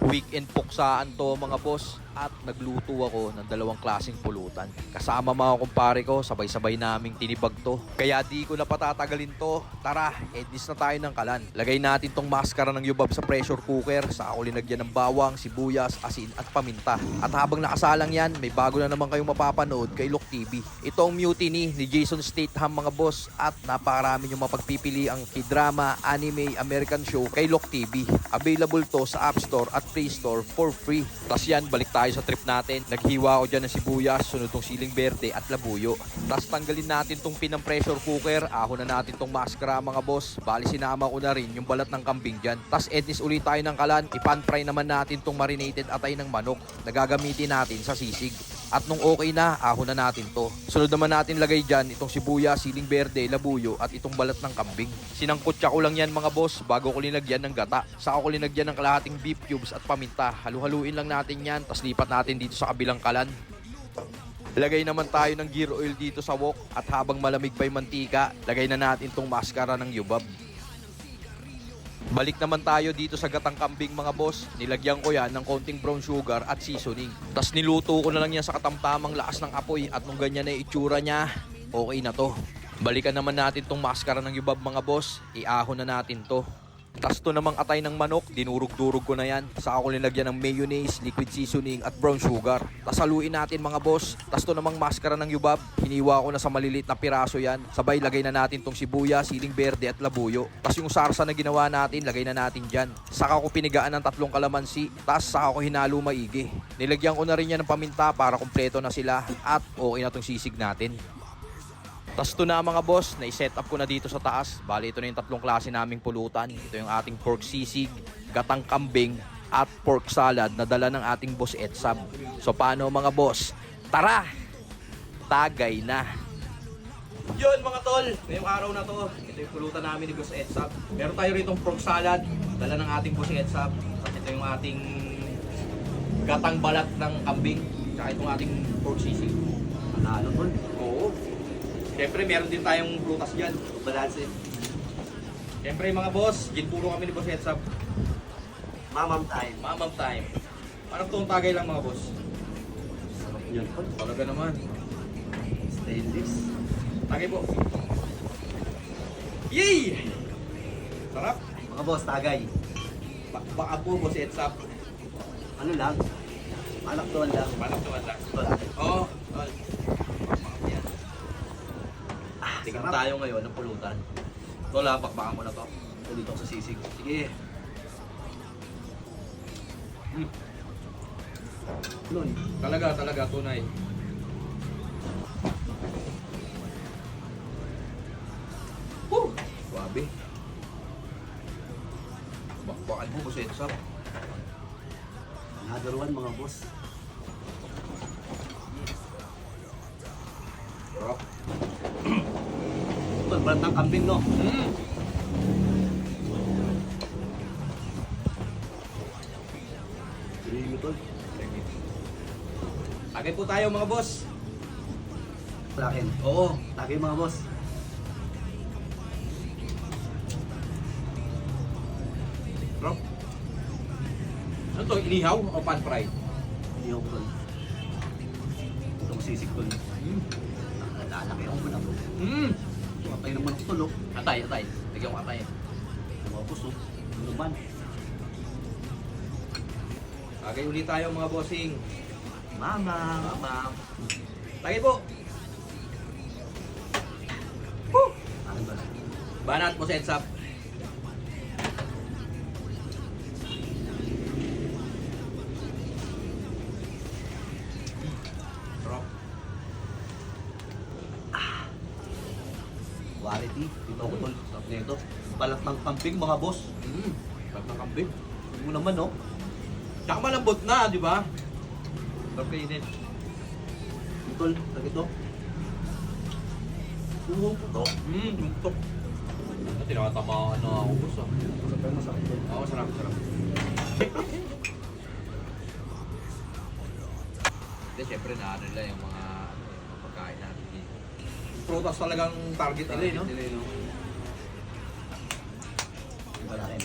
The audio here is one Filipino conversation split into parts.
Weekend puksaan to mga boss at nagluto ako ng dalawang klaseng pulutan. Kasama mga kumpare ko, sabay-sabay naming tinibag to. Kaya di ko na patatagalin to. Tara, edis na tayo ng kalan. Lagay natin tong maskara ng yubab sa pressure cooker. Sa ako linagyan ng bawang, sibuyas, asin at paminta. At habang nakasalang yan, may bago na naman kayong mapapanood kay Look TV. Ito ang Mutiny ni Jason Statham mga boss at napakarami yung mapagpipili ang drama, anime, American show kay Look TV. Available to sa App Store at Play Store for free. Tas yan, balik tayo sa trip natin. Naghiwa ko dyan ng sibuyas, sunod tong siling berde at labuyo. Tas tanggalin natin tong pinang pressure cooker. Ahon na natin tong maskara mga boss. Bali sinama ko na rin yung balat ng kambing dyan. Tas ednis ulit tayo ng kalan. Ipan fry naman natin tong marinated atay ng manok na gagamitin natin sa sisig. At nung okay na, ahon na natin to. Sunod naman natin lagay dyan itong sibuyas, siling berde, labuyo at itong balat ng kambing. Sinangkutsa ko lang yan mga boss bago ko linagyan ng gata. Saka ko linagyan ng kalahating beef cubes at paminta. Halu-haluin lang natin yan, tas lipat natin dito sa kabilang kalan. Lagay naman tayo ng gear oil dito sa wok at habang malamig pa yung mantika, lagay na natin itong maskara ng yubab. Balik naman tayo dito sa gatang kambing mga boss. Nilagyan ko yan ng konting brown sugar at seasoning. Tapos niluto ko na lang yan sa katamtamang lakas ng apoy at nung ganyan na itsura niya, okay na to. Balikan naman natin tong maskara ng yubab mga boss. Iahon na natin to. Tapos to namang atay ng manok, dinurog-durog ko na yan. Saka ko nilagyan ng mayonnaise, liquid seasoning at brown sugar. Tapos haluin natin mga boss. Tapos to namang maskara ng yubab, hiniwa ko na sa maliliit na piraso yan. Sabay lagay na natin tong sibuyas, siling berde at labuyo. Tapos yung sarsa na ginawa natin, lagay na natin dyan. Saka ko pinigaan ng 3 kalamansi. Tapos saka ko hinalo maigi. Nilagyan ko na rin yan ng paminta para kumpleto na sila. At okay na tong sisig natin. Tapos ito na mga boss, na-set up ko na dito sa taas. Bali ito na yung 3 klase naming pulutan. Ito yung ating pork sisig, gatang kambing, at pork salad na dala ng ating boss Etsab. So paano mga boss? Tara! Tagay na! Yun mga tol, ngayong araw na to, ito yung pulutan namin ni boss Etsab. Meron tayo rito pork salad, dala ng ating boss Etsab. At ito yung ating gatang balat ng kambing. Tsaka itong ating pork sisig. Panalo tol? Oo. Siyempre, meron din tayong prutas dyan. Balanse. Siyempre, mga boss, ginpuro kami ni Boss Etsab. Mamam time. Mamam time. Parang itong tagay lang mga boss. Sarap yun po. Talaga naman. Stainless. Tagay po. Yay! Sarap. Mga boss, tagay. Baka po, Boss Etsab. Ano lang? Malaktuan lang. Parang tuwan lang. Ito lang. Oo. Tol. Tingnan Sarap. tayo ngayon ng pulutan. Tol, pakbakan mo na to. Ito dito sa sisig. Sige. Nun. Talaga, tunay. Woo! Swabe. Bakbakan mo, Boss Etsab. Another one mga boss. Sarap. Ito, balat ng kambing no? Hindi mo tol. Tagay po tayo mga boss. Plakin. Oo. Tagay mga boss. Sarap. Ano to? Inihaw o pan fried? Hindi ako tol. Itong sisig tol. Lalaki ako muna po. Atay naman ako tol oh. Atay. Lagyan ko atay. Mga boss oh. Ano naman? Tagay ulit tayo mga bossing. Mama. Tagay po. Ano ba? Banat mo sa Etsab. Sarap. Quality. Dito ako tol. Sarap nito. Balat ng kambing mga boss. Sarap ng kambing. Hindi mo naman oh. Tsaka malambot na, di ba? Sarap kainin. Tol, lagi to. Oo po to. Yung top. Tinatamaan na ako boss ah. Masarap tol. Oo, sarap. Hindi, syempre na nila yung mga pagkain natin dito. Prutas talagang target nila, no? Iba na rin.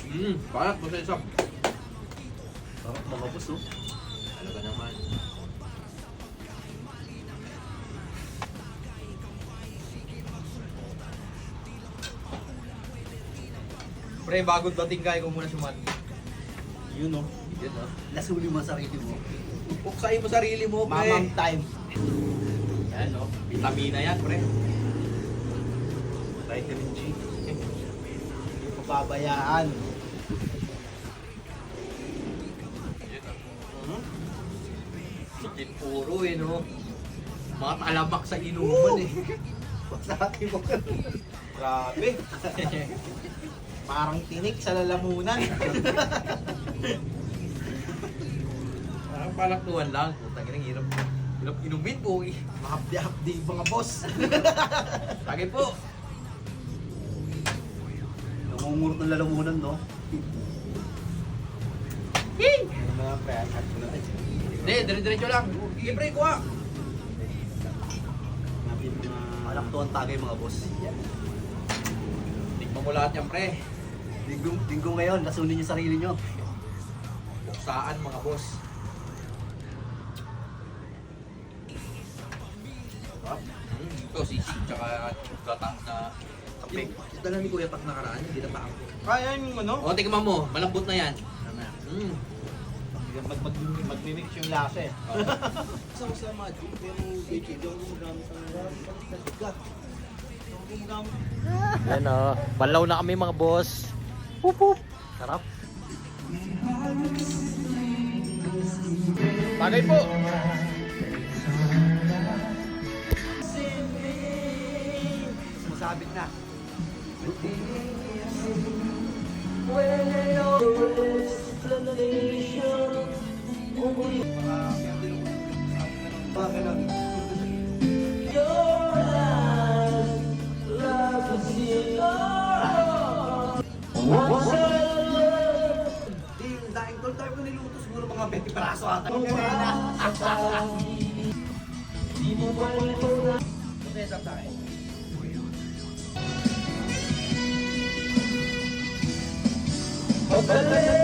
Banat mo sa isang. Sarap mga boss, oh. Talaga naman. Pre, bagong dating kaya ko muna sumat. Yun, oh. Yun, no? Lasuli mo ang sarili mo. Puksain mo sarili mo, pre. Mamang time. Yan, no? Vitamina yan, pre. Vitamin G. Hindi mo pabayaan. Chicken puro, eh, no? Mga talabak sa inuman, eh. Pagsabi mo ka. Grabe. Parang tinik sa lalamunan. Parang palaktuhan lang. Putang ina, hirap. Hirap inumin po, eh. Mahapdi-hapdi mga boss. Tagay po. Namumurot ng lalamunan, no? Ano mga pre, at mo na. Hindi, dire-diretso lang. Sige, pre, kuha. Malaktuhan tagay mga boss. Tikman mo lahat yan, pre. Linggo ngayon, lasunin yung sarili nyo. Buksaan, mga boss. Ito, sisig, tsaka gatak na kape. Dala ni Kuya Tak nakaraan, hindi na taang ko. Kaya yung ano? O, tingnan mo, malambot na yan. Mm. Mag-mix yung lasa eh. Sa ko sa magic, pero Bechi, di ako gumagamit ng Yan o, balaw na kami mga boss. Pup pup. Sarap. Bagay po! Masabit na. Daing tol tayo ko niluto siguro mga 20 peraso ata. Okay,